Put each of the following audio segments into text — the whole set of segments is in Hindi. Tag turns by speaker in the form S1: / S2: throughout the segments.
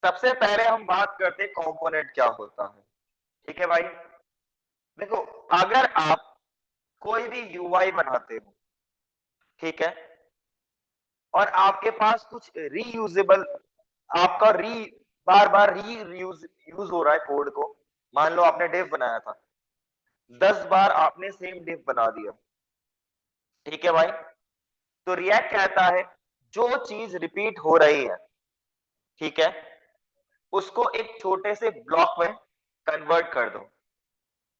S1: सबसे पहले हम बात करते हैं कंपोनेंट क्या होता है। ठीक है भाई, देखो अगर आप कोई भी यूआई बनाते हो, ठीक है, और आपके पास कुछ रीयूजेबल, आपका बार बार रीयूज यूज हो रहा है कोड को। मान लो आपने डिव बनाया था, 10 बार आपने सेम डिव बना दिया, ठीक है भाई। तो रिएक्ट कहता है जो चीज रिपीट हो रही है, ठीक है, उसको एक छोटे से ब्लॉक में कन्वर्ट कर दो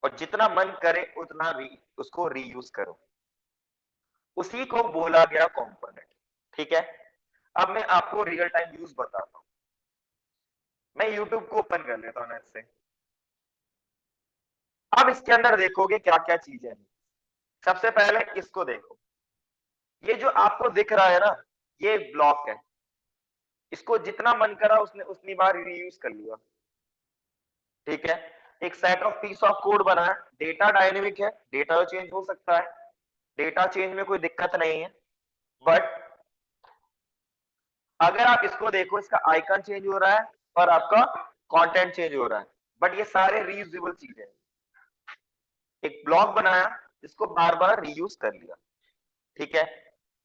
S1: और जितना मन करे उतना उसको रीयूज करो। उसी को बोला गया कंपोनेंट। ठीक है, अब मैं आपको रियल टाइम यूज बताता हूं। मैं यूट्यूब को ओपन कर लेता हूं नेट से। अब इसके अंदर देखोगे क्या क्या चीजें हैं। सबसे पहले इसको देखो, ये जो आपको दिख रहा है ना, ये ब्लॉक है। इसको जितना मन करा उसने उतनी बार रीयूज कर लिया। ठीक है, एक set of peace of code बना है, डेटा डायनेमिक है, डेटा चेंज हो सकता है, डेटा चेंज में कोई दिक्कत नहीं है। बट अगर आप इसको देखो, इसका आइकन चेंज हो रहा है और आपका कंटेंट चेंज हो रहा है, बट ये सारे रीयूजेबल चीजें। एक ब्लॉक बनाया, इसको बार बार रीयूज कर लिया। ठीक है,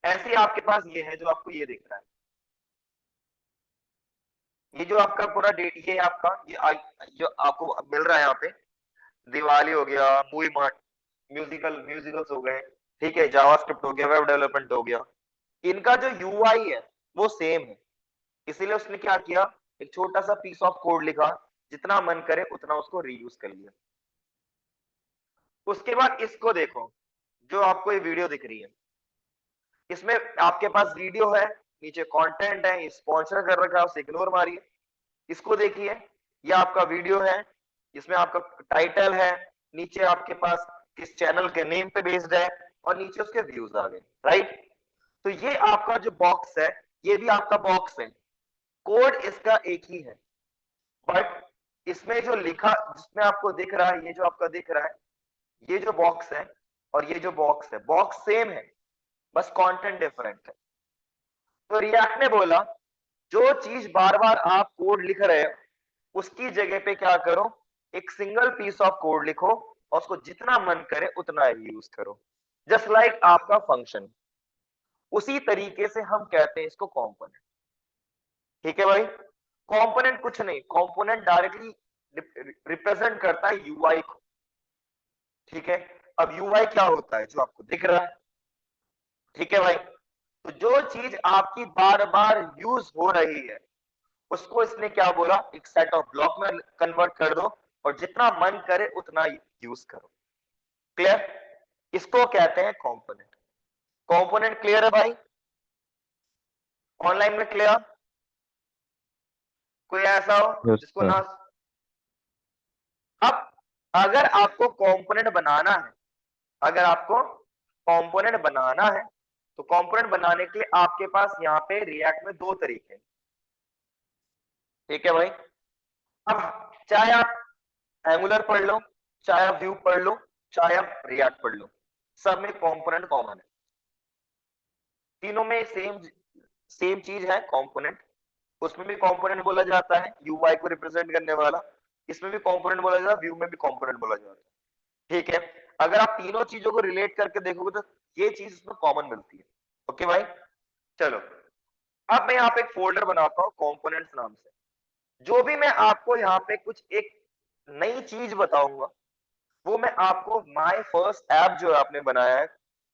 S1: ऐसे ही आपके पास ये है जो आपको ये दिख रहा है। ये जो आपका पूरा डेट, ये आपका जो आपको मिल रहा है यहाँ पे, दिवाली हो गया, मूवी मार्ट, म्यूजिकल्स हो गए, ठीक है, जावास्क्रिप्ट हो गया, वेब डेवलपमेंट हो गया, इनका जो यूआई है वो सेम है। इसीलिए उसने क्या किया, एक छोटा सा पीस ऑफ कोड लिखा, जितना मन करे उतना उसको रीयूज कर लिया। उसके बाद इसको देखो, जो आपको ये वीडियो दिख रही है, इसमें आपके पास वीडियो है, नीचे कंटेंट है, स्पॉन्सर कर रखा है, उसे इग्नोर मारिए। इसको देखिए, ये आपका वीडियो है, इसमें आपका टाइटल है, नीचे आपके पास किस चैनल के नेम पे बेस्ड है, और नीचे उसके व्यूज आ गए, राइट। तो ये आपका जो बॉक्स है, ये भी आपका बॉक्स है, कोड इसका एक ही है, बट इसमें जो लिखा, जिसमें आपको दिख रहा है, ये जो आपका दिख रहा है, ये जो बॉक्स है और ये जो बॉक्स है, बॉक्स सेम है, बस कंटेंट डिफरेंट है। तो रिएक्ट ने बोला जो चीज बार बार आप कोड लिख रहे हो, उसकी जगह पे क्या करो, एक सिंगल पीस ऑफ कोड लिखो और उसको जितना मन करे उतना यूज करो, जस्ट लाइक आपका फंक्शन। उसी तरीके से हम कहते हैं इसको कंपोनेंट। ठीक है भाई, कंपोनेंट कुछ नहीं, कंपोनेंट डायरेक्टली रिप्रेजेंट करता है यूआई को। ठीक है, अब यूआई क्या होता है, जो आपको दिख रहा है। ठीक है भाई, तो जो चीज आपकी बार बार यूज हो रही है, उसको इसने क्या बोला, एक सेट ऑफ ब्लॉक में कन्वर्ट कर दो और जितना मन करे उतना यूज करो। क्लियर, इसको कहते हैं कंपोनेंट। कंपोनेंट क्लियर है भाई, ऑनलाइन में क्लियर? कोई ऐसा हो
S2: यस
S1: जिसको
S2: सर।
S1: ना। अब अगर आपको कंपोनेंट बनाना है, अगर आपको कंपोनेंट बनाना है, तो कंपोनेंट बनाने के लिए आपके पास यहाँ पे रिएक्ट में दो तरीके हैं। ठीक है भाई, अब चाहे आप एंगुलर पढ़ लो, चाहे आप व्यू पढ़ लो, चाहे आप रिएक्ट पढ़ लो, सब में कंपोनेंट कॉमन है। तीनों में सेम सेम चीज है, कंपोनेंट। उसमें भी कंपोनेंट बोला जाता है यूआई को रिप्रेजेंट करने वाला, इसमें भी कंपोनेंट बोला जाता है, व्यू में भी कंपोनेंट बोला जाता है। ठीक है, अगर आप तीनों चीजों को रिलेट करके देखोगे तो ये चीज इसमें कॉमन मिलती है। ओके भाई, चलो अब मैं यहाँ पे एक फोल्डर बनाता हूँ कंपोनेंट्स नाम से। जो भी मैं आपको यहाँ पे कुछ एक नई चीज बताऊंगा, वो मैं आपको माय फर्स्ट ऐप जो आपने बनाया है,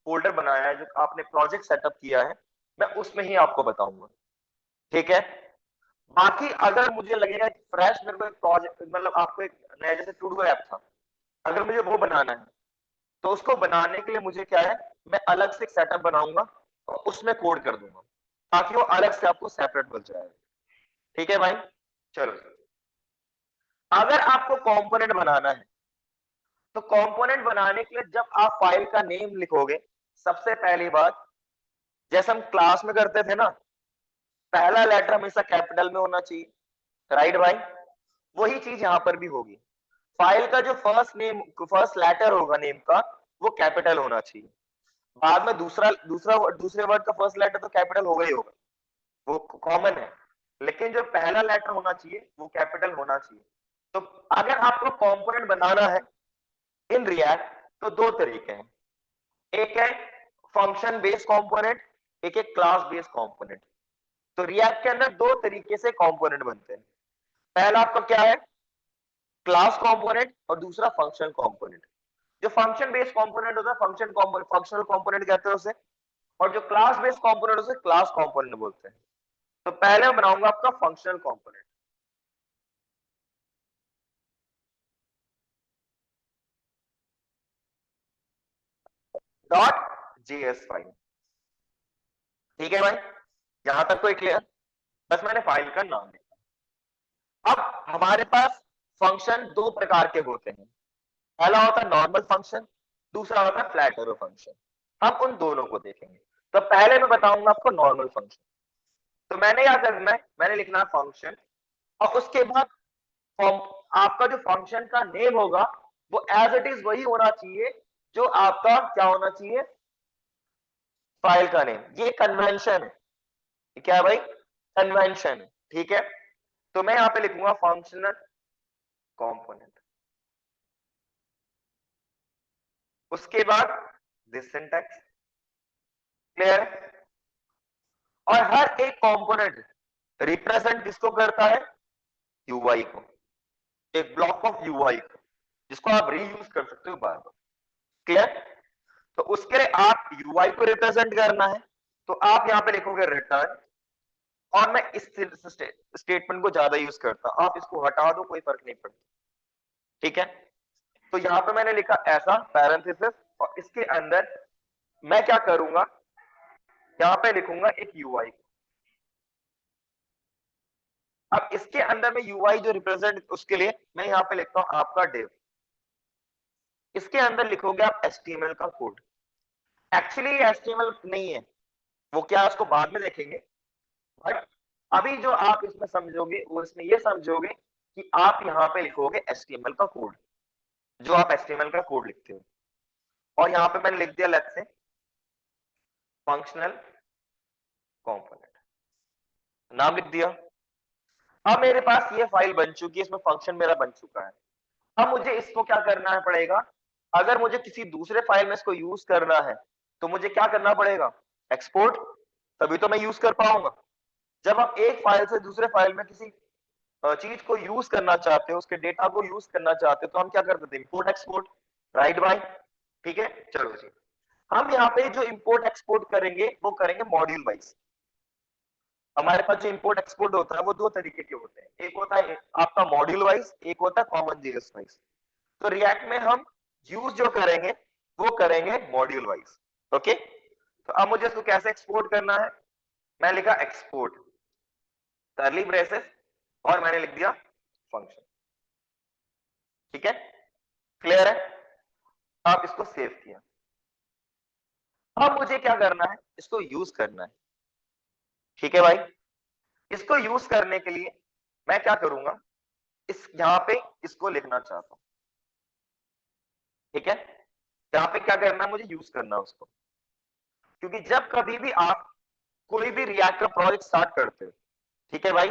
S1: फोल्डर बनाया है, जो आपने प्रोजेक्ट सेटअप किया है, मैं उसमें ही आपको बताऊंगा। ठीक है, बाकी अगर मुझे लगेगा फ्रेश, मेरे को एक प्रोजेक्ट, मतलब आपको एक नया, जैसे टू डू ऐप था, अगर मुझे वो बनाना है, तो उसको बनाने के लिए मुझे क्या है, मैं अलग से एक सेटअप बनाऊंगा और उसमें कोड कर दूंगा, ताकि वो अलग से आपको सेपरेट बन जाए। ठीक है भाई, चलो अगर आपको कंपोनेंट बनाना है, तो कंपोनेंट बनाने के लिए जब आप फाइल का नेम लिखोगे, सबसे पहली बात, जैसे हम क्लास में करते थे ना, पहला लेटर हमेशा कैपिटल में होना चाहिए, राइट भाई। वही चीज यहां पर भी होगी, फाइल का जो फर्स्ट लेटर होगा नेम का, वो कैपिटल होना चाहिए। बाद में दूसरे वर्ड का फर्स्ट लेटर तो कैपिटल होगा ही होगा, वो कॉमन है। लेकिन जो पहला लेटर होना चाहिए वो कैपिटल होना चाहिए। तो अगर आपको कंपोनेंट बनाना है इन रिएक्ट तो दो तरीके हैं, एक है फंक्शन बेस्ड कंपोनेंट, एक है क्लास बेस्ड कंपोनेंट। तो रिएक्ट के अंदर दो तरीके से कंपोनेंट बनते हैं। पहला आपका क्या है, क्लास कंपोनेंट, और दूसरा फंक्शनल कंपोनेंट। जो फंक्शन बेस्ड कंपोनेंट होता है फंक्शन कंपोनेंट, फंक्शनल कंपोनेंट कहते हैं उसे, और जो क्लास बेस्ड कंपोनेंट उसे क्लास कंपोनेंट बोलते हैं। तो पहले मैं बनाऊंगा आपका functional component. Dot JS file, ठीक है भाई, यहां तक कोई क्लियर? बस मैंने फाइल का नाम दिया। अब हमारे पास फंक्शन दो प्रकार के होते हैं, पहला होता है नॉर्मल फंक्शन, दूसरा होता है फ्लैट एरो फंक्शन। हम उन दोनों को देखेंगे। तो पहले मैं बताऊंगा आपको नॉर्मल फंक्शन। तो मैंने क्या करना है, मैंने लिखना है फंक्शन, और उसके बाद आपका जो फंक्शन का नेम होगा वो एज इट इज वही होना चाहिए जो आपका क्या होना चाहिए, फाइल का नेम। ये कन्वेंशन है, क्या है भाई, कन्वेंशन है, ठीक है। तो मैं यहां पे लिखूंगा फंक्शनल कंपोनेंट, उसके बाद दिस सिंटैक्स, क्लियर है। और हर एक कंपोनेंट रिप्रेजेंट किसको करता है, यूआई को, एक ब्लॉक ऑफ यूआई को, जिसको आप रीयूज कर सकते हो बार बार, क्लियर। तो उसके लिए आप यूआई को रिप्रेजेंट करना है, तो आप यहां पे लिखोगे रिटर्न, और मैं इस स्टेटमेंट को ज्यादा यूज करता हूं, आप इसको हटा दो कोई फर्क नहीं पड़ता, ठीक है। तो यहां पे मैंने लिखा ऐसा पैरेंथेसिस, और इसके अंदर मैं क्या करूंगा, यहां पे लिखूंगा एक यूआई। अब इसके अंदर में यूआई जो रिप्रेजेंट, उसके लिए मैं यहां पे लिखता हूं आपका डिव। इसके अंदर लिखोगे आप एचटीएमएल का कोड। एक्चुअली ये एचटीएमएल नहीं है, वो क्या है उसको बाद में देखेंगे, बट अभी जो आप इसमें समझोगे वो इसमें ये समझोगे कि आप यहाँ पे लिखोगे एचटीएमएल का कोड, जो आप एचटीएमएल का कोड लिखते हो। और यहाँ पे मैंने लिख दिया लेट्स से फंक्शनल कंपोनेंट, नाम लिख दिया। अब मेरे पास ये फाइल बन चुकी है, इसमें फंक्शन मेरा बन चुका है। अब मुझे इसको क्या करना है पड़ेगा, अगर मुझे किसी दूसरे फाइल में इसको यूज करना है तो मुझे क्या करना पड़ेगा, एक्सपोर्ट, तभी तो मैं यूज कर पाऊंगा। जब आप एक फाइल से दूसरे फाइल में किसी चीज को यूज करना चाहते हो, उसके डेटा को यूज करना चाहते हो, तो हम क्या करते थे, इंपोर्ट एक्सपोर्ट, राइट भाई, ठीक है। चलो जी, हम यहाँ पे जो इंपोर्ट एक्सपोर्ट करेंगे वो करेंगे मॉड्यूल वाइज। हमारे पास जो इंपोर्ट एक्सपोर्ट होता है वो दो तरीके के होते हैं, एक होता है आपका मॉड्यूल वाइज, एक होता है कॉमन जेएस वाइज। तो रिएक्ट में हम यूज जो करेंगे वो करेंगे मॉड्यूल वाइज, ओके। तो अब मुझे इसको कैसे एक्सपोर्ट करना है, मैं लिखा एक्सपोर्ट करली ब्रेसेस, और मैंने लिख दिया फंक्शन, ठीक है, क्लियर है। आप इसको सेव किया। अब मुझे क्या करना है, इसको यूज करना है, ठीक है भाई। इसको यूज करने के लिए मैं क्या करूंगा, इस यहां पे इसको लिखना चाहता हूं, ठीक है। यहां पे क्या करना है, मुझे यूज करना है उसको, क्योंकि जब कभी भी आप कोई भी रिएक्ट का प्रोजेक्ट स्टार्ट करते हो, ठीक है भाई,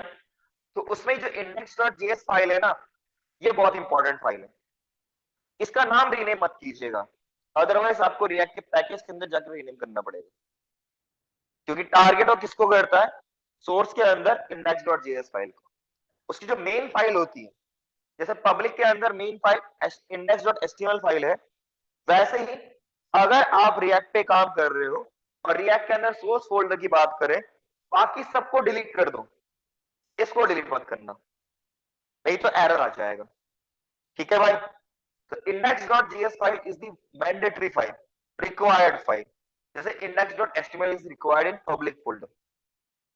S1: तो उसमें जो index.js फाइल है ना, ये बहुत इंपॉर्टेंट फाइल है। इसका नाम रीनेम मत कीजिएगा, अदरवाइज आपको रिएक्ट के पैकेज के अंदर जाकर रीनेम करना पड़ेगा, क्योंकि टारगेट और किसको करता है, सोर्स के अंदर index.js फाइल को, उसकी जो मेन फाइल होती है, जैसे पब्लिक के अंदर मेन फाइल index.html फाइल है, वैसे ही अगर आप रिएक्ट पे काम कर रहे हो और रिएक्ट के अंदर सोर्स फोल्डर की बात करें, बाकी सबको डिलीट कर दो, इसको डिलीट मत करना, नहीं तो एरर आ जाएगा, ठीक है भाई। तो index.js file is the mandatory file, required file, जैसे index.html is required in public folder,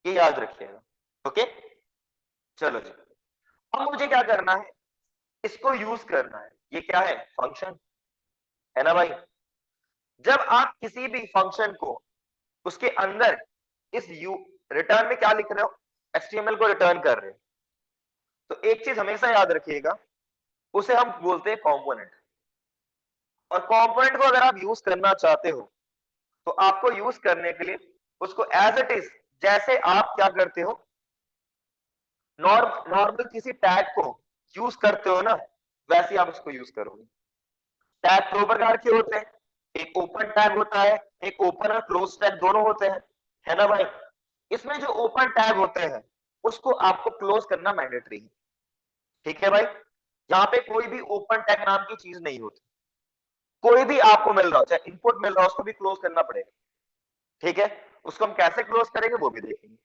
S1: ये याद रखिएगा, ओके। चलो जी, अब मुझे क्या करना है, इसको यूज करना है। ये क्या है, फंक्शन है ना भाई। जब आप किसी भी फंक्शन को उसके अंदर इस यू रिटर्न में क्या लिख रहे हो, एचटीएमएल को रिटर्न कर रहे हो, तो एक चीज हमेशा याद रखिएगा, उसे हम बोलते हैं कंपोनेंट। और कंपोनेंट को अगर आप यूज करना चाहते हो तो आपको यूज करने के लिए उसको एज इट इज, जैसे आप क्या करते हो, नॉर्मल किसी टैग को यूज करते हो ना, वैसे आप उसको यूज करोगे। टैग दो प्रकार के होते हैं, एक ओपन टैग होता है, एक ओपन और क्लोज टैग दोनों होते हैं, है ना भाई। इसमें जो ओपन टैग होते हैं उसको आपको क्लोज करना मैंडेटरी है, ठीक है भाई। यहाँ पे कोई भी ओपन टैग नाम की चीज नहीं होती, कोई भी आपको मिल रहा हो, चाहे इनपुट मिल रहा हो, उसको भी क्लोज करना पड़ेगा, ठीक है। उसको हम कैसे क्लोज करेंगे वो भी देखेंगे।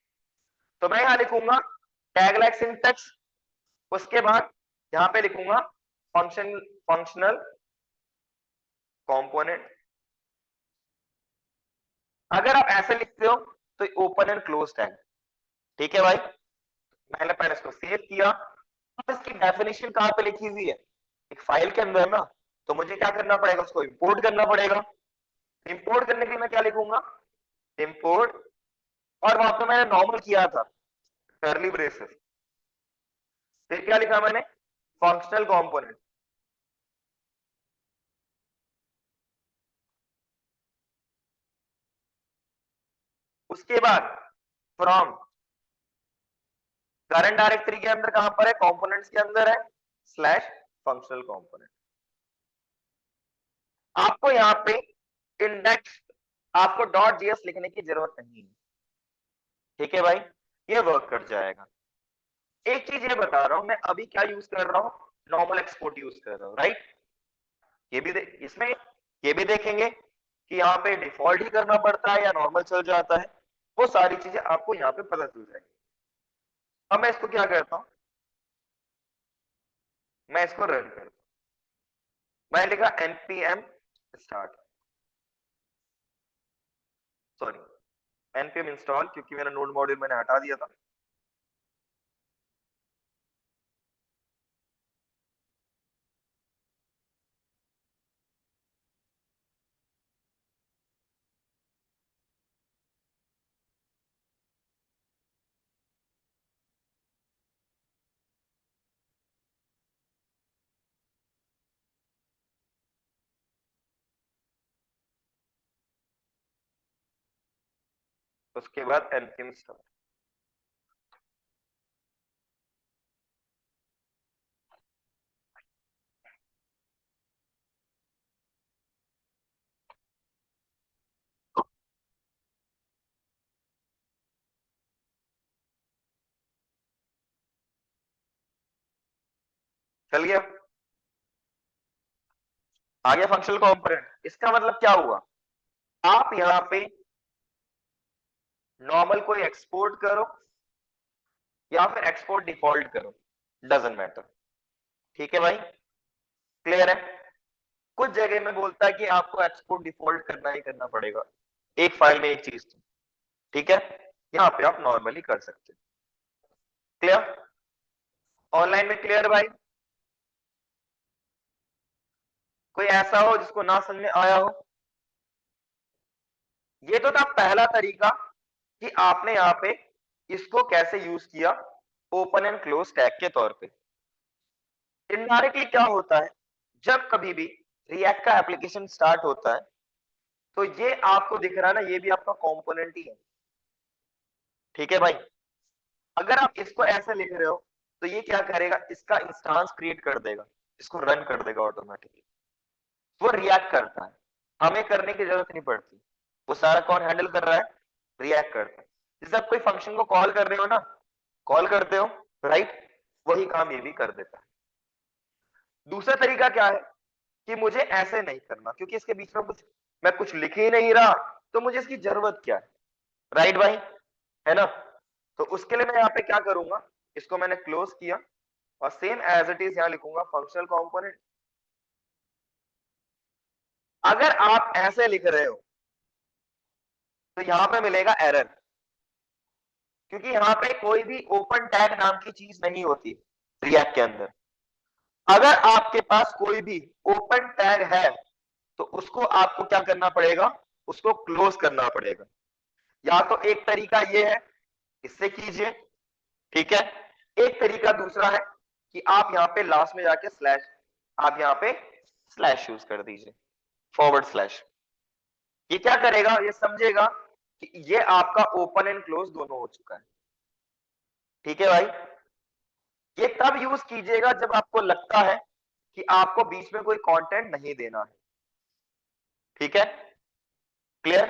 S1: तो मैं यहां लिखूंगा टैग लाइक सिंटेक्स, उसके बाद यहां पे लिखूंगा फंक्शनल कंपोनेंट। अगर आप ऐसे लिखते हो तो ओपन एंड क्लोज टैग, ठीक है भाई। मैंने पहले इसको सेव किया। अब इसकी डेफिनेशन कहां पे लिखी हुई है, एक फाइल के अंदर ना, तो मुझे क्या करना पड़ेगा, उसको इंपोर्ट करना पड़ेगा। इंपोर्ट करने के लिए मैं क्या लिखूंगा, इंपोर्ट, और वहां पे मैंने नॉर्मल किया था कर्ली ब्रेसेस, फिर क्या लिखा मैंने, फंक्शनल कंपोनेंट। उसके बाद फ्रॉम, करंट डायरेक्टरी के अंदर कहां पर है, कंपोनेंट्स के अंदर है, स्लैश फंक्शनल कंपोनेंट। आपको यहाँ पे इंडेक्स, आपको डॉट जीएस लिखने की जरूरत नहीं है, ठीक है भाई, ये वर्क कर जाएगा। एक चीज ये बता रहा हूं, मैं अभी क्या यूज कर रहा हूं, नॉर्मल एक्सपोर्ट यूज कर रहा हूं, राइट। इसमें ये भी देखेंगे कि यहाँ पे डिफॉल्ट ही करना पड़ता है या नॉर्मल चल जाता है, वो सारी चीजें आपको यहाँ पे पता चल जाएगी। अब मैं इसको क्या करता हूँ, मैं इसको रन करता हूँ। मैंने लिखा npm start, sorry npm install, क्योंकि मेरा नोड मॉड्यूल मैंने हटा दिया था। उसके बाद npm स्टार्ट, चल गया, आ गया फंक्शनल कंपोनेंट। इसका मतलब क्या हुआ, आप यहाँ पे नॉर्मल कोई एक्सपोर्ट करो या फिर एक्सपोर्ट डिफॉल्ट करो, डजंट मैटर, ठीक है भाई, क्लियर है। कुछ जगह में बोलता है कि आपको एक्सपोर्ट डिफॉल्ट करना ही करना पड़ेगा, एक फाइल में एक चीज, ठीक है। यहाँ पे आप नॉर्मली कर सकते हैं, क्लियर, ऑनलाइन में क्लियर भाई। कोई ऐसा हो जिसको ना समझ में आया हो। ये तो था पहला तरीका कि आपने यहाँ पे इसको कैसे यूज किया ओपन एंड क्लोज टैग के तौर पे। इनडायरेक्टली क्या होता है, जब कभी भी रिएक्ट का एप्लीकेशन स्टार्ट होता है तो ये आपको दिख रहा है ना, ये भी आपका कंपोनेंट ही है, ठीक है भाई। अगर आप इसको ऐसे लिख रहे हो तो ये क्या करेगा, इसका इंस्टांस क्रिएट कर देगा, इसको रन कर देगा ऑटोमेटिकली, वो रिएक्ट करता है, हमें करने की जरूरत नहीं पड़ती, वो सारा कौन हैंडल कर रहा है, रिएक्ट करता है। जैसे आप कोई फंक्शन को कॉल कर रहे हो ना, कॉल करते हो, राइट, वही काम ये भी कर देता है। दूसरा तरीका क्या है कि मुझे ऐसे नहीं करना, क्योंकि इसके बीच में कुछ, मैं कुछ लिख ही नहीं रहा, तो मुझे इसकी जरूरत क्या है, राइट भाई, है ना। तो उसके लिए मैं यहाँ पे क्या करूंगा, इसको मैंने क्लोज किया और सेम एज इट इज यहाँ लिखूंगा फंक्शनल कंपोनेंट। अगर आप ऐसे लिख रहे हो तो यहाँ पे मिलेगा एरर, क्योंकि यहाँ पे कोई भी ओपन टैग नाम की चीज नहीं होती रिएक्ट के अंदर। अगर आपके पास कोई भी ओपन टैग है तो उसको आपको क्या करना पड़ेगा, उसको क्लोज करना पड़ेगा। या तो एक तरीका ये है, इससे कीजिए, ठीक है। एक तरीका दूसरा है कि आप यहाँ पे लास्ट में जाके स्लैश, आप यहाँ पे स्लैश यूज कर दीजिए, फॉरवर्ड स्लैश। ये क्या करेगा, ये समझेगा कि ये आपका ओपन एंड क्लोज दोनों हो चुका है, ठीक है भाई। ये तब यूज कीजिएगा जब आपको लगता है कि आपको बीच में कोई कंटेंट नहीं देना है। ठीक है, क्लियर?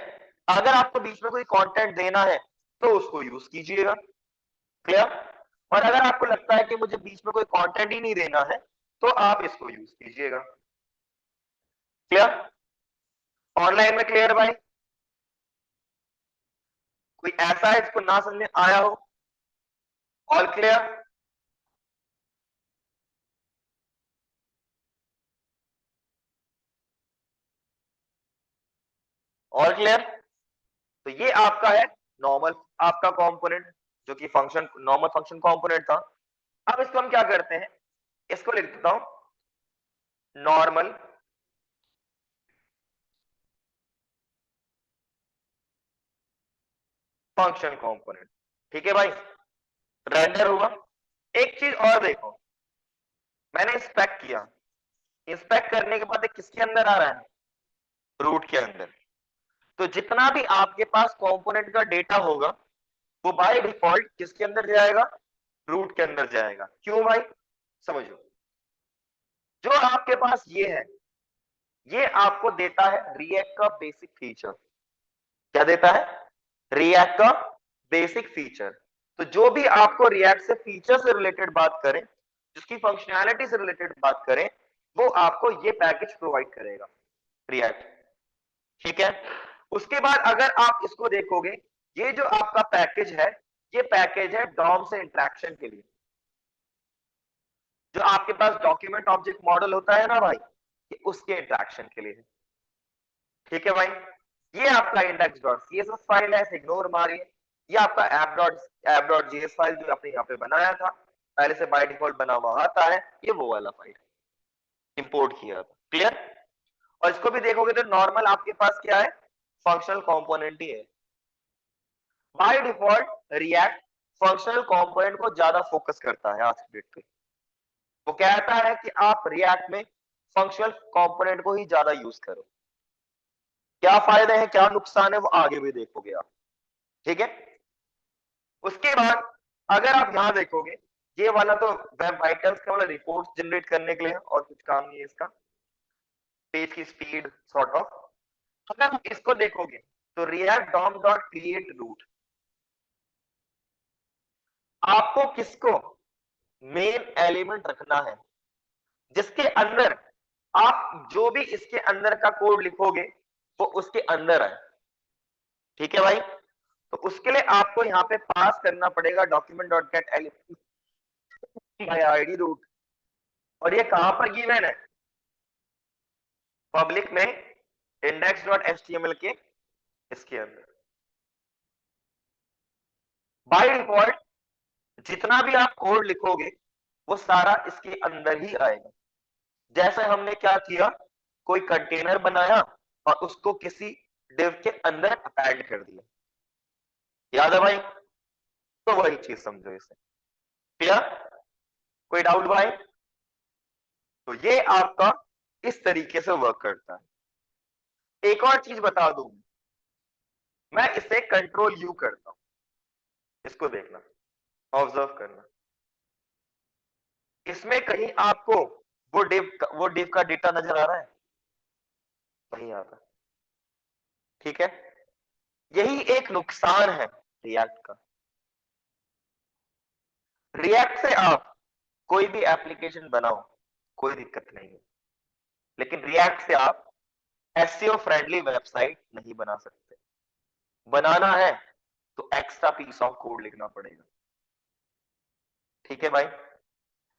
S1: अगर आपको बीच में कोई कंटेंट देना है तो उसको यूज कीजिएगा। क्लियर? और अगर आपको लगता है कि मुझे बीच में कोई कंटेंट ही नहीं देना है तो आप इसको यूज कीजिएगा। क्लियर? ऑनलाइन में क्लियर भाई? कोई ऐसा है इसको ना समझ में आया हो? All clear? All clear? तो ये आपका है नॉर्मल, आपका कंपोनेंट, जो कि फंक्शन, नॉर्मल फंक्शन कंपोनेंट था। अब इसको हम क्या करते हैं, इसको लिख देता हूं नॉर्मल फंक्शन कंपोनेंट। ठीक है भाई, रेंडर हुआ। एक चीज और देखो, मैंने इंस्पेक्ट किया, इंस्पेक्ट करने के बाद ये किसके अंदर आ रहा है, रूट के अंदर। तो जितना भी आपके पास कंपोनेंट का डेटा होगा वो बाय डिफॉल्ट किसके अंदर जाएगा, रूट के अंदर जाएगा। क्यों भाई, समझो। जो आपके पास ये है, ये आपको देता है रिएक्ट का बेसिक फीचर। क्या देता है, रिएक्ट का बेसिक फीचर। तो जो भी आपको रिएक्ट से फीचर से रिलेटेड बात करें, जिसकी फंक्शनैलिटी से रिलेटेड बात करें, वो आपको ये पैकेज प्रोवाइड करेगा, रिएक्ट। ठीक है, उसके बाद अगर आप इसको देखोगे, ये जो आपका पैकेज है, ये पैकेज है डॉम से इंटरेक्शन के लिए। जो आपके पास डॉक्यूमेंट ऑब्जेक्ट मॉडल होता है ना भाई, ये उसके इंटरेक्शन के लिए है। ठीक है भाई, ये आपका इंडेक्स डॉट सीएसएस फाइल है, इग्नोर मारिए। ये आपका ऐप डॉट जेएस फाइल जो आपने यहाँ पे बनाया था, पहले से बाय डिफॉल्ट बना हुआ आता है, ये वो वाला फाइल इंपोर्ट किया था। क्लियर? और इसको भी देखोगे तो नॉर्मल आपके पास क्या है, फंक्शनल कंपोनेंट ही है। By default react functional component को ज्यादा फोकस करता है आज की डेट पे। वो कहता है कि आप रिएक्ट में फंक्शनल कंपोनेंट को ही ज्यादा यूज करो। क्या फायदे हैं क्या नुकसान है वो आगे भी देखोगे आप। ठीक है, उसके बाद अगर आप यहां देखोगे, ये वाला तो वेब वाइटल्स का वाला रिपोर्ट जनरेट करने के लिए और कुछ काम नहीं है इसका, पेज की स्पीड सॉर्ट ऑफ। अगर आप इसको देखोगे तो React DOM dot create root, आपको किसको मेन एलिमेंट रखना है जिसके अंदर आप जो भी इसके अंदर का कोड लिखोगे वो उसके अंदर है। ठीक है भाई, तो उसके लिए आपको यहाँ पे पास करना पड़ेगा document dot get element by ID root. और ये कहां पर गिवन है, पब्लिक में इंडेक्स डॉट एचटीएमएल के इसके अंदर। बाय डिफॉल्ट जितना भी आप कोड लिखोगे वो सारा इसके अंदर ही आएगा। जैसे हमने क्या किया, कोई कंटेनर बनाया और उसको किसी डिव के अंदर अपेंड कर दिया, याद है भाई? तो वही चीज समझो इसे। क्लियर? कोई डाउट भाई? तो ये आपका इस तरीके से वर्क करता है। एक और चीज बता दूं, मैं इसे कंट्रोल यू करता हूं, इसको देखना, ऑब्जर्व करना। इसमें कहीं आपको वो डिव का डेटा नजर आ रहा है? नहीं आता। ठीक है, यही एक नुकसान है रिएक्ट का। रिएक्ट से आप कोई भी एप्लीकेशन बनाओ, कोई दिक्कत नहीं है, लेकिन रिएक्ट से आप एसईओ फ्रेंडली वेबसाइट नहीं बना सकते। बनाना है तो एक्स्ट्रा पीस ऑफ कोड लिखना पड़ेगा। ठीक है भाई,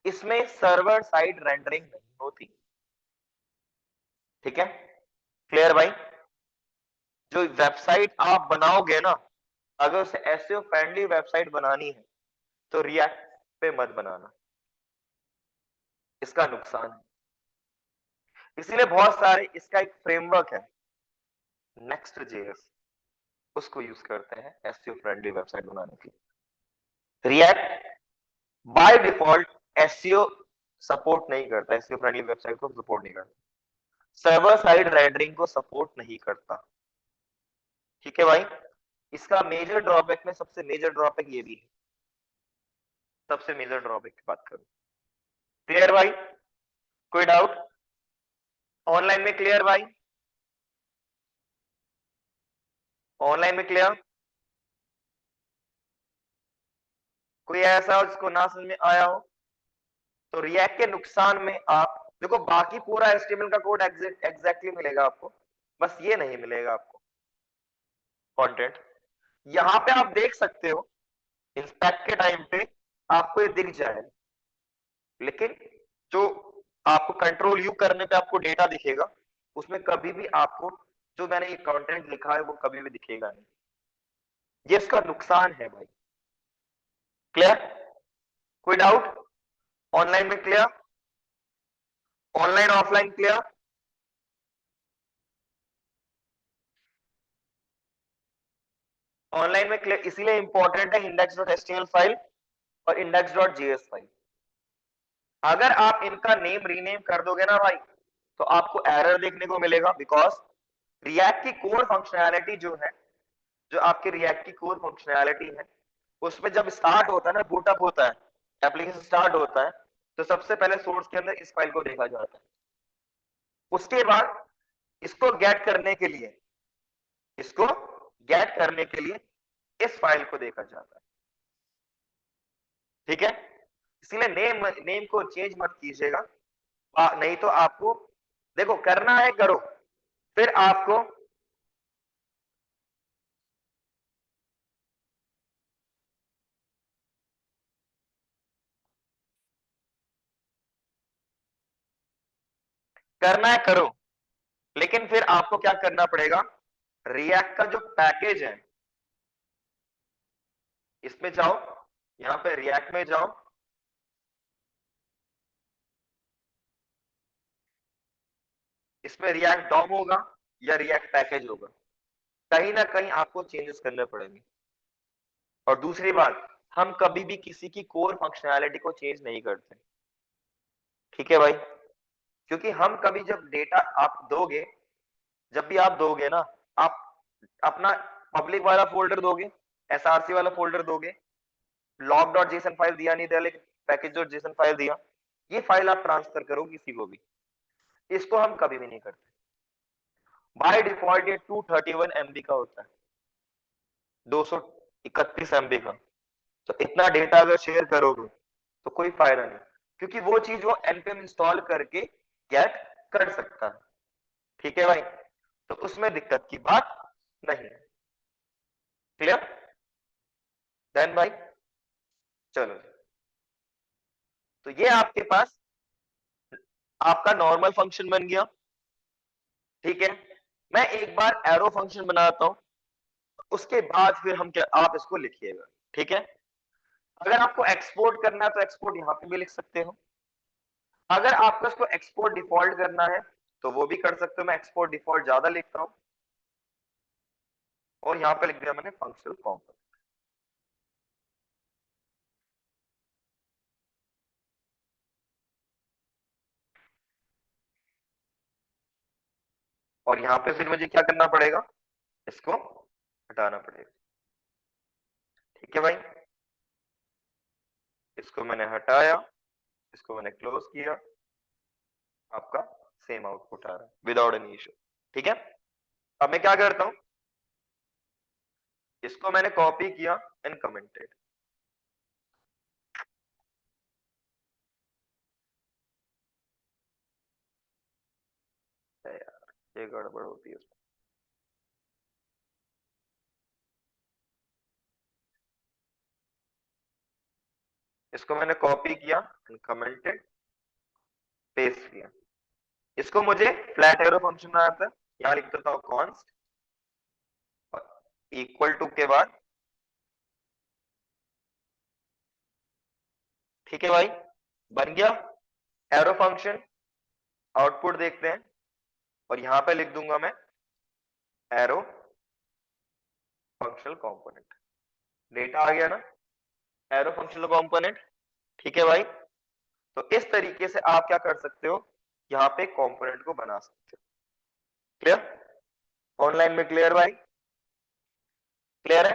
S1: इसमें सर्वर साइड रेंडरिंग नहीं होती। ठीक है, क्लियर भाई? जो वेबसाइट आप बनाओगे ना, अगर उसे एसईओ फ्रेंडली वेबसाइट बनानी है तो रिएक्ट पे मत बनाना, इसका नुकसान है। इसीलिए बहुत सारे, इसका एक फ्रेमवर्क है नेक्स्ट जेएस, उसको यूज करते हैं एसईओ फ्रेंडली वेबसाइट बनाने के लिए। React by default SEO support नहीं करता, एसईओ फ्रेंडली वेबसाइट को सपोर्ट नहीं करता, सर्वर साइड रेंडरिंग को सपोर्ट नहीं करता। ठीक है भाई, इसका मेजर ड्रॉबैक में सबसे मेजर ड्रॉबैक ये भी है। सबसे मेजर ड्रॉबैक की बात करूं। क्लियर भाई? कोई डाउट? ऑनलाइन में क्लियर भाई? ऑनलाइन में क्लियर? कोई ऐसा हो जिसको ना समझ में आया हो? तो रिएक्ट के नुकसान में आप देखो, बाकी पूरा एचटीएमएल का कोड एग्जैक्टली मिलेगा आपको, बस ये नहीं मिलेगा आपको कंटेंट। यहां पे आप देख सकते हो इंस्पेक्ट के टाइम पे आपको ये दिख जाएगा, लेकिन जो आपको कंट्रोल यू करने पे आपको डेटा दिखेगा, उसमें कभी भी आपको जो मैंने ये कंटेंट लिखा है वो कभी भी दिखेगा नहीं। ये इसका नुकसान है भाई। क्लियर? कोई डाउट? ऑनलाइन में clear? Online offline clear? Online में क्लियर इसीलिए इंपॉर्टेंट है index.html फाइल और index.js फाइल। अगर आप इनका नेम रीनेम कर दोगे ना भाई, तो आपको एरर देखने को मिलेगा, बिकॉज रिएक्ट की कोर फंक्शनैलिटी जो है, जो आपके रिएक्ट की कोर फंक्शनैलिटी है, उसमें जब स्टार्ट होता है ना, बूटअप होता है, एप्लीकेशन स्टार्ट होता है, तो सबसे पहले सोर्स के अंदर इस फाइल को देखा जाता है। उसके बाद इसको गेट करने के लिए, इसको गेट करने के लिए इस फाइल को देखा जाता है। ठीक है? इसीलिए नेम नेम को चेंज मत कीजिएगा, नहीं तो आपको देखो करना है करो, फिर आपको करना है करो, लेकिन फिर आपको क्या करना पड़ेगा, रिएक्ट का जो पैकेज है इसमें जाओ, यहां पे रिएक्ट में जाओ, इसमें रिएक्ट डॉम होगा या रिएक्ट पैकेज होगा, कहीं ना कहीं आपको चेंजेस करने पड़ेंगे। और दूसरी बात, हम कभी भी किसी की कोर फंक्शनैलिटी को चेंज नहीं करते। ठीक है भाई? क्योंकि हम कभी जब डेटा आप दोगे, जब भी आप दोगे ना, आप अपना पब्लिक वाला फोल्डर दोगे, एसआरसी वाला फोल्डर दोगे, log.json फाइल दिया नहीं दिया, लेकिन package.json फाइल दिया, ये फाइल आप ट्रांसफर करो किसी को भी, इसको हम कभी भी नहीं करते। बाय डिफॉल्ट ये 231 MB का होता है, 231 MB का। तो इतना डेटा अगर शेयर करोगे तो कोई फायदा नहीं, क्योंकि वो चीज वो npm इंस्टॉल करके गेट कर सकता है। ठीक है भाई? तो उसमें दिक्कत की बात नहीं है। क्लियर? देन भाई चलो, तो ये आपके पास आपका नॉर्मल फंक्शन बन गया। ठीक है? मैं एक बार एरो फंक्शन बनाता हूं, उसके बाद फिर हम क्या, आप इसको लिखिएगा। ठीक है? अगर आपको एक्सपोर्ट करना है तो एक्सपोर्ट यहां पे भी लिख सकते हो, अगर आपको इसको एक्सपोर्ट डिफॉल्ट करना है तो वो भी कर सकते हो। मैं एक्सपोर्ट डिफॉल्ट ज्यादा लिखता हूं और यहां पे लिख दिया मैंने फंक्शनल कॉम्पोनेंट। और यहां पे फिर मुझे क्या करना पड़ेगा, इसको हटाना पड़ेगा। ठीक है भाई? इसको मैंने हटाया, इसको मैंने क्लोज किया, आपका सेम आउटपुट आ रहा है विदाउट एनी इशू। ठीक है? अब मैं क्या करता हूं, इसको मैंने कॉपी किया एंड कमेंटेड। यार ये गड़बड़ होती है। इसको मैंने कॉपी किया एंड कमेंटेड, पेस्ट किया। इसको मुझे फ्लैट एरो फंक्शन में आता है, यहां लिख देता हूं कॉन्स्ट इक्वल टू के बाद। ठीक है भाई? बन गया एरो फंक्शन। आउटपुट देखते हैं, और यहां पे लिख दूंगा मैं एरो फंक्शनल कंपोनेंट। डेटा आ गया ना, एरो फंक्शनल कंपोनेंट। ठीक है भाई? तो इस तरीके से आप क्या कर सकते हो, यहाँ पे कंपोनेंट को बना सकते हो। क्लियर? ऑनलाइन में क्लियर भाई? क्लियर है?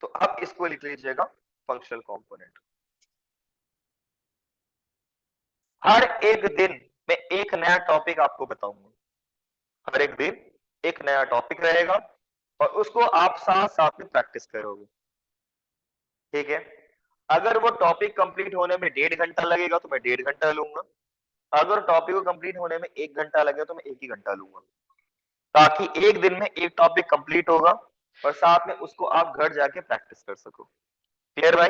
S1: तो अब इसको लिख लीजिएगा फंक्शनल कंपोनेंट। हर एक दिन मैं एक नया टॉपिक आपको बताऊंगा। हर एक दिन एक नया टॉपिक रहेगा और उसको आप साथ साथ में प्रैक्टिस करोगे। ठीक है। अगर वो टॉपिक कंप्लीट होने में 1.5 घंटा लगेगा तो मैं 1.5 घंटा लूंगा। अगर टॉपिक को कंप्लीट होने में 1 घंटा लगेगा तो मैं 1 ही घंटा लूंगा, ताकि एक दिन में एक टॉपिक कंप्लीट होगा और साथ में उसको आप घर जाके प्रैक्टिस कर सको। क्लियर भाई?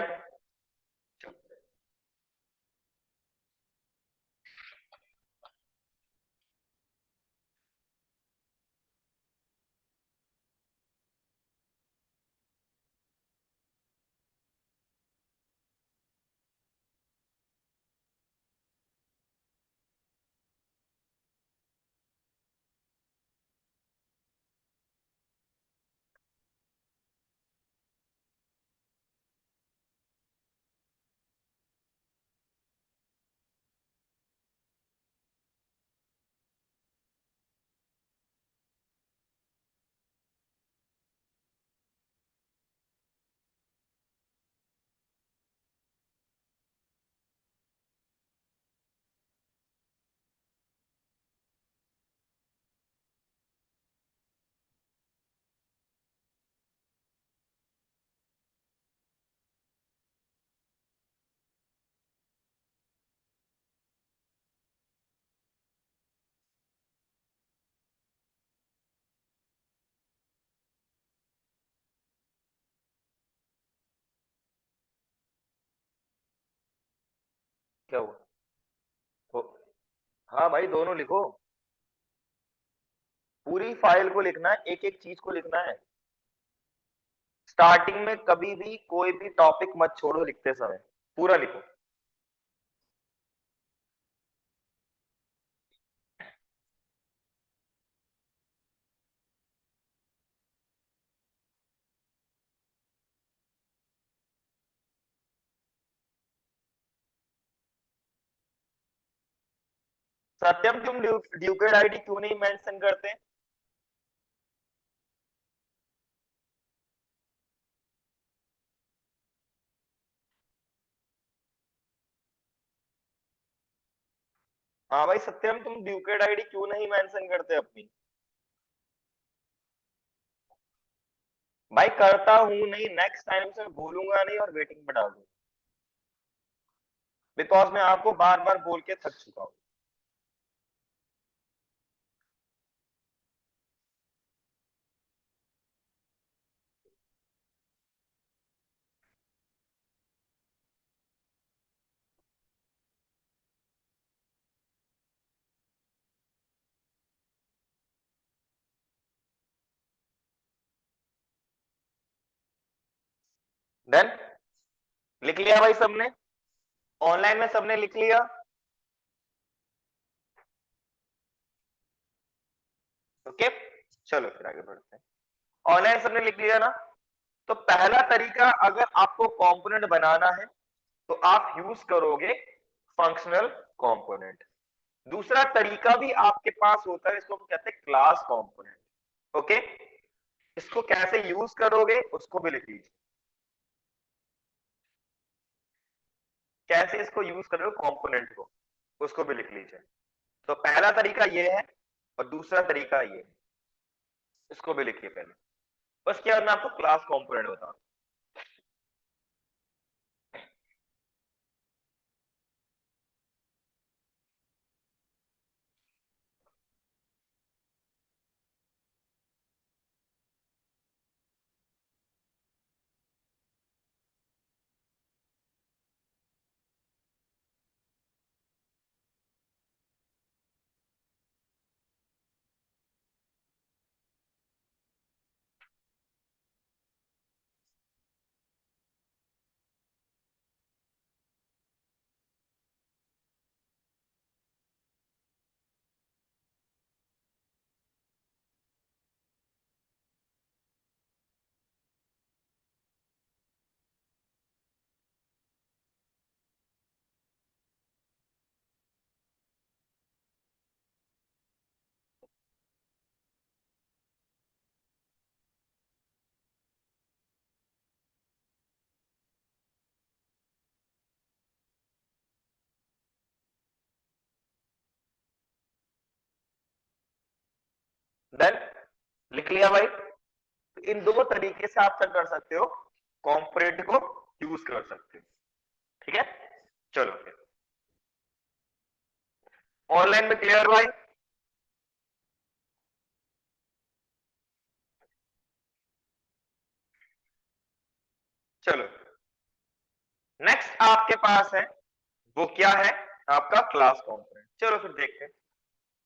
S1: क्या हुआ? तो हाँ भाई, दोनों लिखो। पूरी फाइल को लिखना है, एक एक चीज को लिखना है। स्टार्टिंग में कभी भी कोई भी टॉपिक मत छोड़ो लिखते समय, पूरा लिखो। सत्यम, तुम ड्यूकेड आईडी क्यों नहीं मेंशन करते? हाँ भाई सत्यम, तुम ड्यूकेड आईडी क्यों नहीं मेंशन करते अपनी? भाई करता हूं नहीं, नेक्स्ट टाइम से भूलूंगा नहीं और वेटिंग में डाल दूंगा, बिकॉज मैं आपको बार बार बोल के थक चुका हूँ। डन? लिख लिया भाई सबने? ऑनलाइन में सबने लिख लिया? ओके, चलो फिर आगे बढ़ते हैं। ऑनलाइन सबने लिख लिया ना? तो पहला तरीका, अगर आपको कंपोनेंट बनाना है तो आप यूज करोगे फंक्शनल कंपोनेंट। दूसरा तरीका भी आपके पास होता है, इसको हम कहते हैं क्लास कंपोनेंट। ओके, इसको कैसे यूज करोगे उसको भी लिख लीजिए। कैसे इसको यूज करोगे कंपोनेंट को, उसको भी लिख लीजिए। तो पहला तरीका ये है और दूसरा तरीका ये है, इसको भी लिखिए पहले। उसके बाद मैं आपको क्लास कंपोनेंट बताऊं। डन, लिख लिया भाई। इन दो तरीके से आप क्या कर सकते हो, कॉम्पोनेंट को यूज कर सकते हो। ठीक है, चलो फिर ऑनलाइन में क्लियर भाई। चलो नेक्स्ट आपके पास है, वो क्या है, आपका क्लास कंपोनेंट। चलो फिर देखते हैं।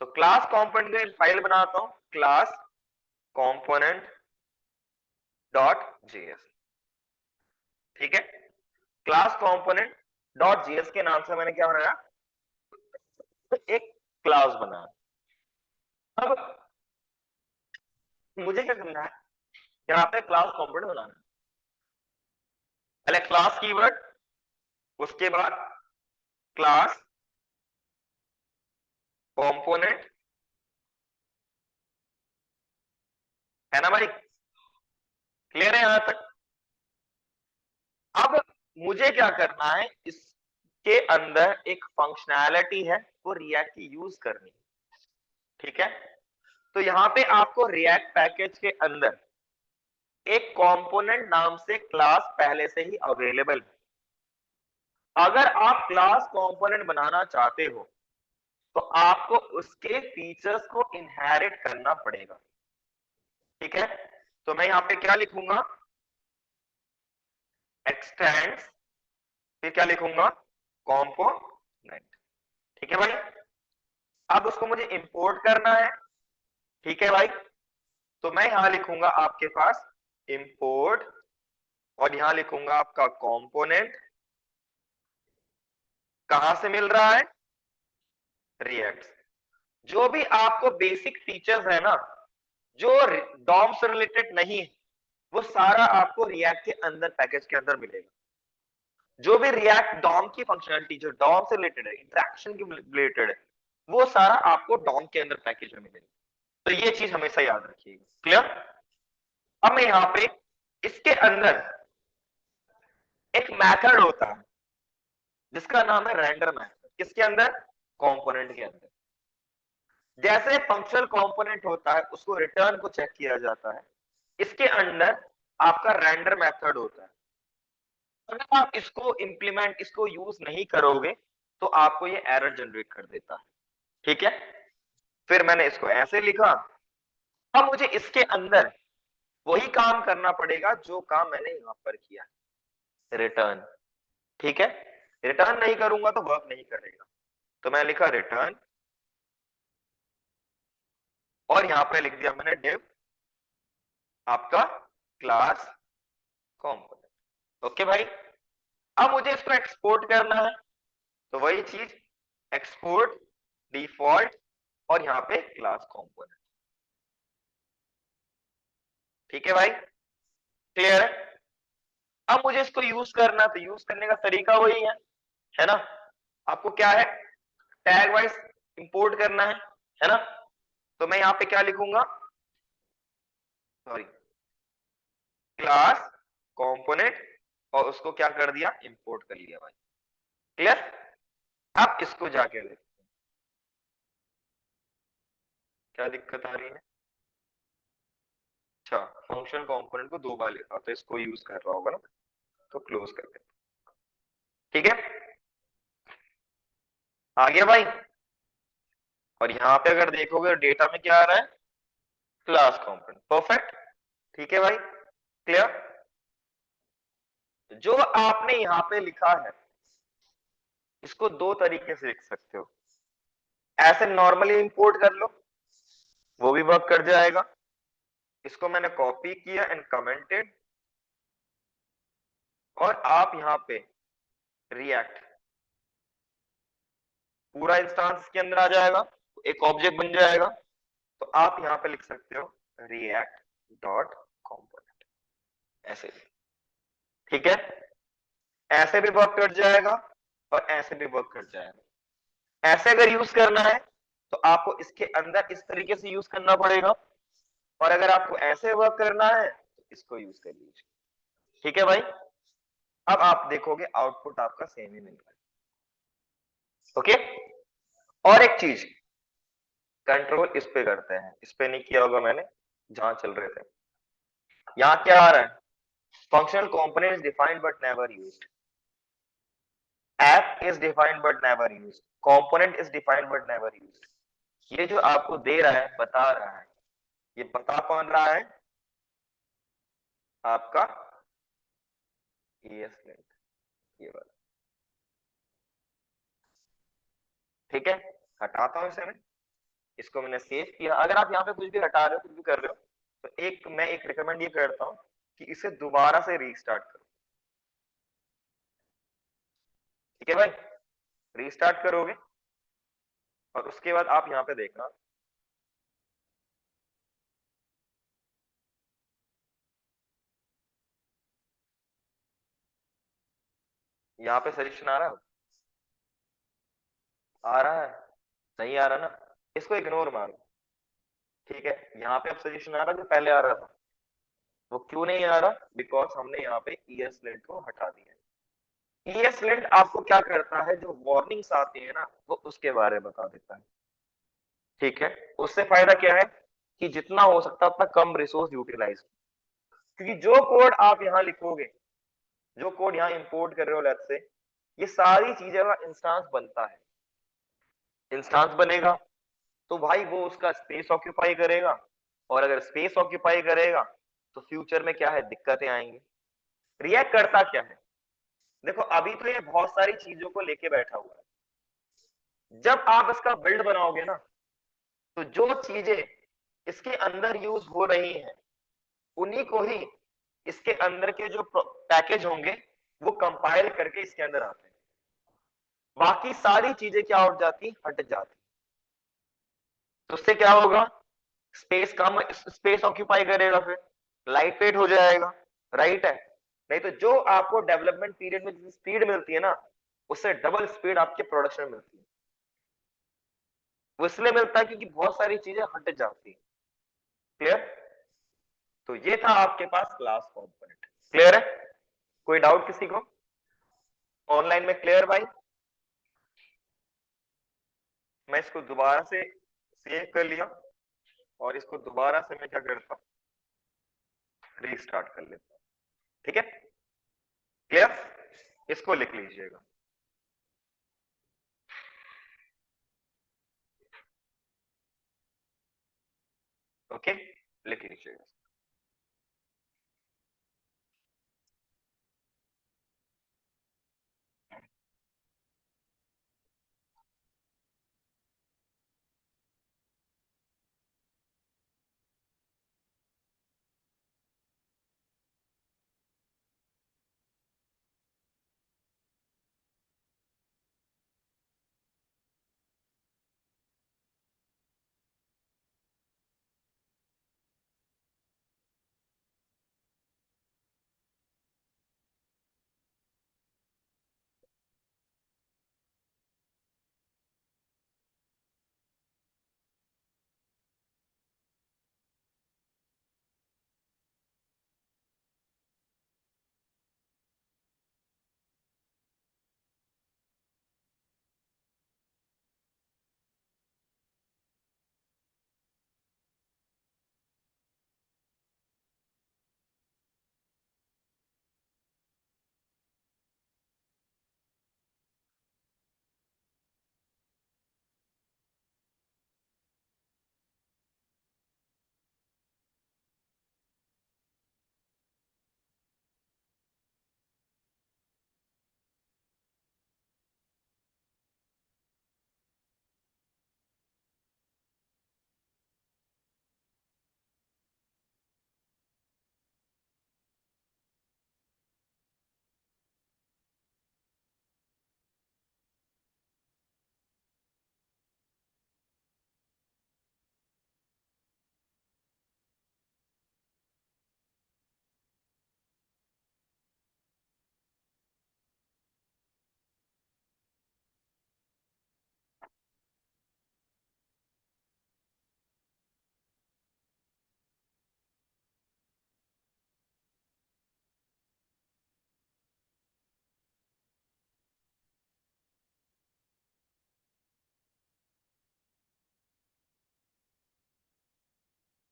S1: तो क्लास कंपोनेंट में फाइल बनाता हूं, क्लास कंपोनेंट डॉट जेएस। ठीक है, क्लास कंपोनेंट डॉट जेएस के नाम से मैंने क्या बनाया, एक क्लास बनाया। अब मुझे क्या करना है, यहाँ पे क्लास कंपोनेंट बनाना है। पहले क्लास कीवर्ड, उसके बाद क्लास कंपोनेंट, है ना भाई, क्लियर है यहां तक। अब मुझे क्या करना है, इसके अंदर एक फंक्शनैलिटी है, वो रिएक्ट की यूज करनी है। ठीक है, तो यहाँ पे आपको रिएक्ट पैकेज के अंदर एक कंपोनेंट नाम से क्लास पहले से ही अवेलेबल है। अगर आप क्लास कंपोनेंट बनाना चाहते हो तो आपको उसके फीचर्स को इनहेरिट करना पड़ेगा। ठीक है, तो मैं यहाँ पे क्या लिखूंगा, एक्सटेंड्स, फिर क्या लिखूंगा, कंपोनेंट। ठीक है भाई, अब उसको मुझे इंपोर्ट करना है। ठीक है भाई, तो मैं यहां लिखूंगा आपके पास इंपोर्ट, और यहां लिखूंगा आपका कंपोनेंट, कहां से मिल रहा है, रिएक्ट। जो भी आपको बेसिक फीचर्स है ना, जो डॉम से रिलेटेड नहीं है, वो सारा आपको रिएक्ट के अंदर पैकेज के अंदर मिलेगा। जो भी रिएक्ट डॉम की फंक्शनलिटी जो डॉम से रिलेटेड है, इंटरेक्शन की रिलेटेड है, वो सारा आपको डॉम के अंदर पैकेज में मिलेगा। तो ये चीज हमेशा याद रखिएगा। क्लियर। अब मैं यहाँ पे इसके अंदर एक मेथड होता है जिसका नाम है रेंडर मेथड। किसके अंदर, कंपोनेंट के अंदर। जैसे फंक्शनल कंपोनेंट होता है, उसको रिटर्न को चेक किया जाता है, इसके अंदर आपका रेंडर मेथड होता है। अगर आप इसको इंप्लीमेंट, इसको यूज नहीं करोगे तो आपको ये एरर जनरेट कर देता है। ठीक है, फिर मैंने इसको ऐसे लिखा। अब मुझे इसके अंदर वही काम करना पड़ेगा जो काम मैंने यहां पर किया, रिटर्न। ठीक है, रिटर्न नहीं करूंगा तो वर्क नहीं करेगा। तो मैं लिखा रिटर्न, और यहां पे लिख दिया मैंने डिव आपका क्लास कंपोनेंट। ओके भाई, अब मुझे इसको एक्सपोर्ट करना है, तो वही चीज, एक्सपोर्ट डिफॉल्ट, और यहां पे क्लास कंपोनेंट। ठीक है भाई, क्लियर है। अब मुझे इसको यूज करना, तो यूज करने का तरीका वही है ना। आपको क्या है, टैग वाइज इंपोर्ट करना है ना। तो मैं यहां पे क्या लिखूंगा, सॉरी, क्लास कंपोनेंट, और उसको क्या कर दिया, इंपोर्ट कर लिया भाई। क्लियर। अब इसको जाके देखते हैं क्या दिक्कत आ रही है। अच्छा, फंक्शन कंपोनेंट को दो बार लिखा तो इसको यूज कर रहा होगा ना, तो क्लोज कर दे। ठीक है, आ गया भाई। और यहाँ पे अगर देखोगे डेटा में क्या आ रहा है, क्लास कंपोनेंट। परफेक्ट, ठीक है भाई, क्लियर। जो आपने यहाँ पे लिखा है, इसको दो तरीके से लिख सकते हो। ऐसे नॉर्मली इंपोर्ट कर लो, वो भी वर्क कर जाएगा। इसको मैंने कॉपी किया एंड कमेंटेड, और आप यहाँ पे रिएक्ट, पूरा इंस्टांस के अंदर आ जाएगा, एक ऑब्जेक्ट बन जाएगा। तो आप यहाँ पे लिख सकते हो रिएक्ट डॉट कंपोनेंट, ऐसे। ठीक है, ऐसे भी वर्क कर जाएगा और ऐसे भी वर्क कर जाएगा। ऐसे अगर यूज करना है तो आपको इसके अंदर इस तरीके से यूज करना पड़ेगा, और अगर आपको ऐसे वर्क करना है तो इसको यूज कर लीजिए। ठीक है भाई, अब आप देखोगे आउटपुट आपका सेम ही मिल रहा है। ओके, और एक चीज, कंट्रोल इस पे करते हैं, इस पे नहीं किया होगा मैंने जहां चल रहे थे। यहाँ क्या आ रहा है? Functional component is defined but never used, app is defined but never used, component is defined but never used. ये जो आपको दे रहा है, बता रहा है, ये बता कौन रहा है? आपका ES लिंक, ये वाला। ठीक है, हटाता हूं इसे मैं, इसको मैंने सेव किया। अगर आप यहाँ पे कुछ भी हटा रहे हो, कुछ भी कर रहे हो, तो मैं एक रिकमेंड ये करता हूँ कि इसे दोबारा से रीस्टार्ट करो। ठीक है भाई, रीस्टार्ट करोगे और उसके बाद आप यहाँ पे देखना, यहाँ पे सजेशन आ रहा है, आ रहा है, नहीं आ रहा ना, इसको इग्नोर मारो। ठीक है, यहाँ पे अब सजेशन आ रहा है जो पहले आ रहा था, वो क्यों नहीं आ रहा? बिकॉज हमने यहाँ पे ESLint को हटा दिया है। ESLint आपको क्या करता है, जो वार्निंग्स आती है ना, वो उसके बारे में बता देता है। ठीक है, उससे फायदा क्या है कि जितना हो सकता है उतना कम रिसोर्स यूटिलाइज, क्योंकि जो कोड आप यहाँ लिखोगे, जो कोड यहाँ इंपोर्ट कर रहे हो लेट्स से, ये सारी चीजें का इंस्टांस बनता है। इंस्टांस बनेगा तो भाई वो उसका स्पेस ऑक्यूपाई करेगा, और अगर स्पेस ऑक्यूपाई करेगा तो फ्यूचर में क्या है, दिक्कतें आएंगी। रिएक्ट करता क्या है? देखो अभी तो ये बहुत सारी चीजों को लेके बैठा हुआ है, जब आप इसका बिल्ड बनाओगे ना, तो जो चीजें इसके अंदर यूज हो रही हैं, उन्हीं को ही इसके अंदर के जो पैकेज होंगे वो कंपाइल करके इसके अंदर आते हैं। बाकी सारी चीजें क्या हो जाती, हट जाती। तो उससे क्या होगा, स्पेस कम, स्पेस ऑक्यूपाई करेगा, फिर लाइट वेट हो जाएगा, राइट है? नहीं तो जो आपको डेवलपमेंट पीरियड में जितनी स्पीड मिलती है ना, उससे डबल स्पीड आपके प्रोडक्शन में मिलती है। वो इसलिए मिलता है क्योंकि बहुत सारी चीजें हट जाती है। क्लियर? तो ये था आपके पास क्लास कंपोनेंट। क्लियर है? कोई डाउट किसी को ऑनलाइन में? क्लियर भाई? मैं इसको दोबारा से सेव कर लिया, और इसको दोबारा से मैं क्या करता हूँ, रीस्टार्ट कर लेता हूँ। ठीक है, क्लियर? इसको लिख लीजिएगा। ओके, लिख लीजिएगा।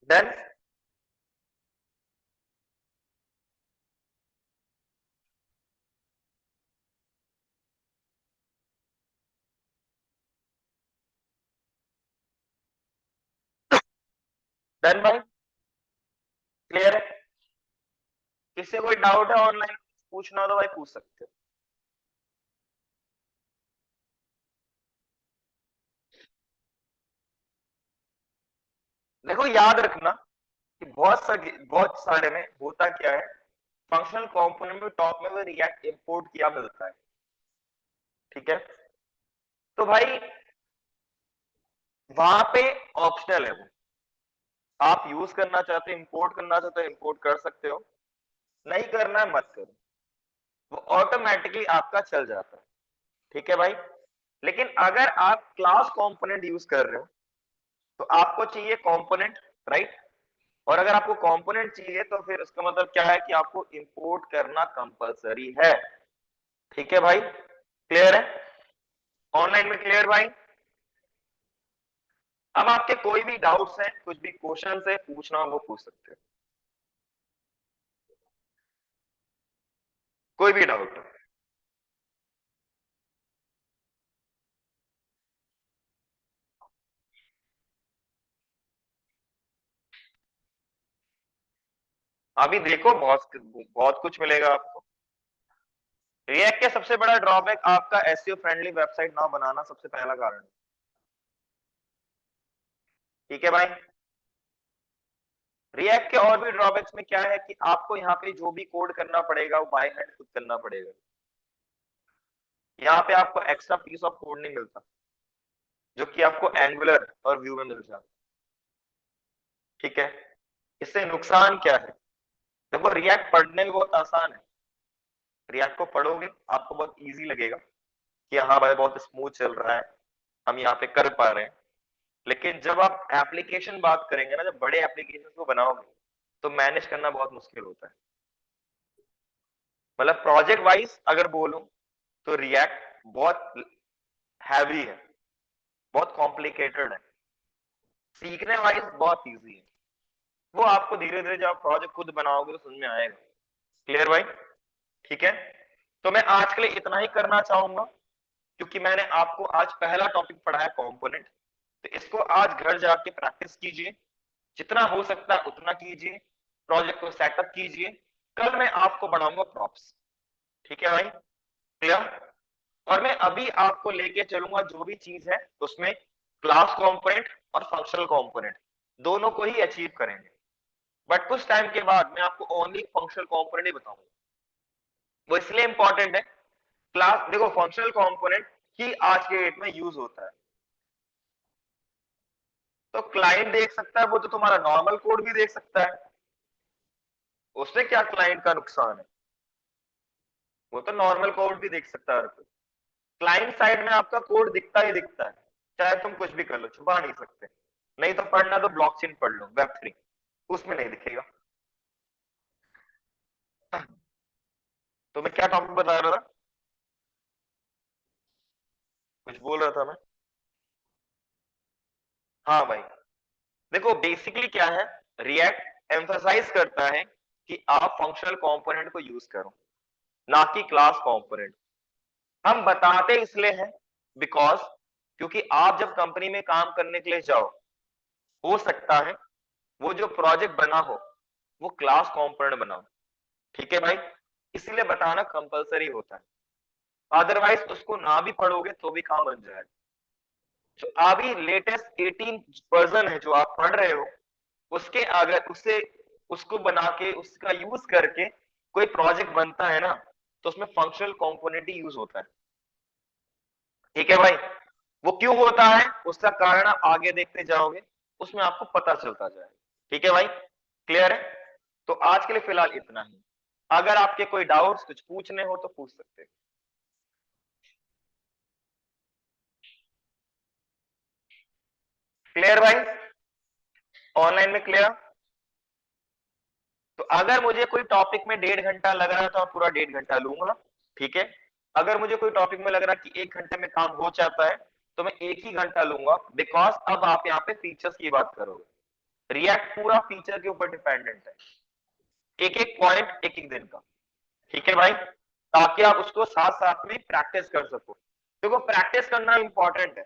S1: देन भाई क्लियर है? किसी से कोई डाउट है ऑनलाइन पूछना हो तो भाई पूछ सकते हो। देखो याद रखना कि बहुत सारे में होता क्या है, फंक्शनल कंपोनेंट में टॉप में वो रिएक्ट इंपोर्ट किया मिलता है। ठीक है, तो भाई वहां पे ऑप्शनल है वो, आप यूज करना चाहते हो इंपोर्ट करना चाहते हो इंपोर्ट कर सकते हो, नहीं करना है मत करो, वो ऑटोमेटिकली आपका चल जाता है। ठीक है भाई, लेकिन अगर आप क्लास कंपोनेंट यूज कर रहे हो तो आपको चाहिए कंपोनेंट, राइट? और अगर आपको कंपोनेंट चाहिए तो फिर उसका मतलब क्या है कि आपको इंपोर्ट करना कंपलसरी है। ठीक है भाई, क्लियर है? ऑनलाइन में क्लियर भाई? अब आपके कोई भी डाउट्स हैं, कुछ भी क्वेश्चन है पूछना हो वो पूछ सकते हो, कोई भी डाउट। अभी देखो बहुत बहुत कुछ मिलेगा आपको। रिएक्ट के सबसे बड़ा ड्रॉबैक आपका एसईओ फ्रेंडली वेबसाइट ना बनाना सबसे पहला कारण है। ठीक है भाई, रिएक्ट के और भी ड्रॉबैक्स में क्या है कि आपको यहाँ पे जो भी कोड करना पड़ेगा वो बाय हैंड खुद करना पड़ेगा। यहाँ पे आपको एक्स्ट्रा पीस ऑफ कोड नहीं मिलता जो कि आपको एंगुलर और व्यू में मिल जाता। ठीक है, इससे नुकसान क्या है? देखो रिएक्ट पढ़ने में बहुत आसान है, रिएक्ट को पढ़ोगे आपको बहुत इजी लगेगा कि हाँ भाई बहुत स्मूथ चल रहा है, हम यहाँ पे कर पा रहे हैं। लेकिन जब आप एप्लीकेशन बात करेंगे ना, जब बड़े एप्लीकेशन को बनाओगे तो मैनेज करना बहुत मुश्किल होता है। मतलब प्रोजेक्ट वाइज अगर बोलूं तो रिएक्ट बहुत हैवी है, बहुत कॉम्प्लिकेटेड है, सीखने वाइज बहुत इजी है। वो आपको धीरे धीरे जब आप प्रोजेक्ट खुद बनाओगे तो समझ में आएगा। क्लियर भाई? ठीक है, तो मैं आज के लिए इतना ही करना चाहूंगा क्योंकि मैंने आपको आज पहला टॉपिक पढ़ाया कंपोनेंट, तो इसको आज घर जाके प्रैक्टिस कीजिए, जितना हो सकता है उतना कीजिए, प्रोजेक्ट को सेटअप कीजिए। कल मैं आपको बढ़ाऊंगा प्रॉप्स। ठीक है भाई, क्लियर? और मैं अभी आपको लेके चलूंगा जो भी चीज है उसमें क्लास कंपोनेंट और फंक्शनल कंपोनेंट दोनों को ही अचीव करेंगे। बट कुछ टाइम के बाद मैं आपको ओनली फंक्शनल कंपोनेंट ही बताऊंगा। वो इसलिए इंपॉर्टेंट है, क्लास देखो फंक्शनल कंपोनेंट ही आज के डेट में यूज होता है। तो क्लाइंट देख सकता है, वो तो तुम्हारा नॉर्मल कोड भी देख सकता है, उससे क्या क्लाइंट का नुकसान है? वो तो नॉर्मल कोड भी देख सकता है। क्लाइंट साइड में आपका कोड दिखता ही दिखता है, चाहे तुम कुछ भी कर लो छुपा नहीं सकते। नहीं तो पढ़ना तो ब्लॉकचेन पढ़ लो, वेब3 उसमें नहीं दिखेगा। तो मैं क्या टॉपिक बता रहा था, कुछ बोल रहा था मैं। हाँ भाई, देखो बेसिकली क्या है, रिएक्ट एम्फसाइज करता है कि आप फंक्शनल कंपोनेंट को यूज करो, ना कि क्लास कंपोनेंट। हम बताते इसलिए हैं बिकॉज क्योंकि आप जब कंपनी में काम करने के लिए जाओ, हो सकता है वो जो प्रोजेक्ट बना हो वो क्लास कंपोनेंट बना हो। ठीक है भाई, इसीलिए बताना कंपलसरी होता है, अदरवाइज उसको ना भी पढ़ोगे तो भी काम बन जाएगा। जो अभी लेटेस्ट 18 वर्जन है जो आप पढ़ रहे हो, उसके अगर उससे उसको बना के उसका यूज करके कोई प्रोजेक्ट बनता है ना, तो उसमें फंक्शनल कंपोनेंट ही यूज होता है। ठीक है भाई, वो क्यों होता है उसका कारण आप आगे देखते जाओगे, उसमें आपको पता चलता जाएगा। ठीक है भाई, क्लियर है? तो आज के लिए फिलहाल इतना ही, अगर आपके कोई डाउट्स कुछ पूछने हो तो पूछ सकते हैं। क्लियर भाई? ऑनलाइन में क्लियर? तो अगर मुझे कोई टॉपिक में 1.5 घंटा लग रहा है तो मैं पूरा 1.5 घंटा लूंगा। ठीक है, अगर मुझे कोई टॉपिक में लग रहा है कि 1 घंटे में काम हो जाता है तो मैं 1 ही घंटा लूंगा, बिकॉज अब आप यहाँ पे फीचर्स की बात करोगे। रिएक्ट पूरा फीचर के ऊपर डिपेंडेंट है, एक एक पॉइंट एक एक दिन का, ठीक है भाई, ताकि आप उसको साथ साथ में प्रैक्टिस कर सको। देखो प्रैक्टिस करना इंपॉर्टेंट है,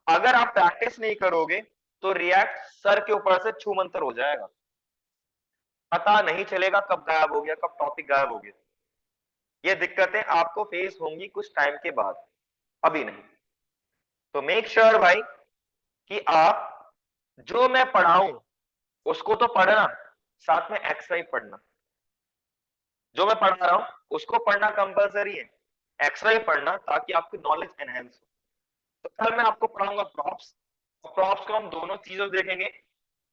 S1: अगर आप प्रैक्टिस नहीं करोगे तो रिएक्ट सर के ऊपर से छू मंतर हो जाएगा, पता नहीं चलेगा कब गायब हो गया, कब टॉपिक गायब हो गया। ये दिक्कतें आपको फेस होंगी कुछ टाइम के बाद, अभी नहीं। तो मेक श्योर भाई कि आप जो मैं पढ़ाऊं उसको तो पढ़ना, साथ में एक्स्ट्रा ही पढ़ना। जो मैं पढ़ा रहा हूं उसको पढ़ना कंपलसरी है, एक्स्ट्रा ही पढ़ना ताकि आपकी नॉलेज एनहेंस हो। तो कल मैं आपको पढ़ाऊंगा प्रॉप्स, और प्रॉप्स को हम दोनों चीजों देखेंगे,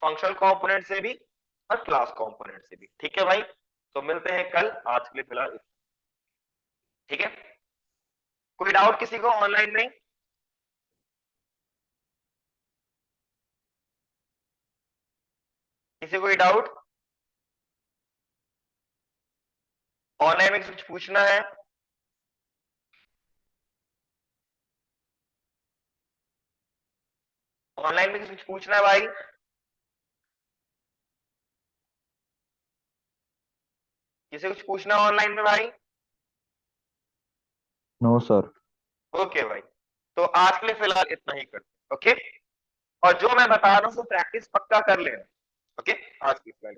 S1: फंक्शनल कंपोनेंट से भी और क्लास कंपोनेंट से भी, ठीक है भाई। तो मिलते हैं कल, आज के लिए फिलहाल, ठीक है। कोई डाउट किसी को ऑनलाइन में? किसी को कोई डाउट ऑनलाइन में कुछ पूछना है? ऑनलाइन में कुछ पूछना है भाई? किसी को कुछ पूछना है ऑनलाइन में भाई?
S2: No sir.
S1: ओके भाई, तो आज के लिए फिलहाल इतना ही करते, ओके। और जो मैं बता रहा हूँ वो प्रैक्टिस पक्का कर लेना, ओके। आज की फिलहाल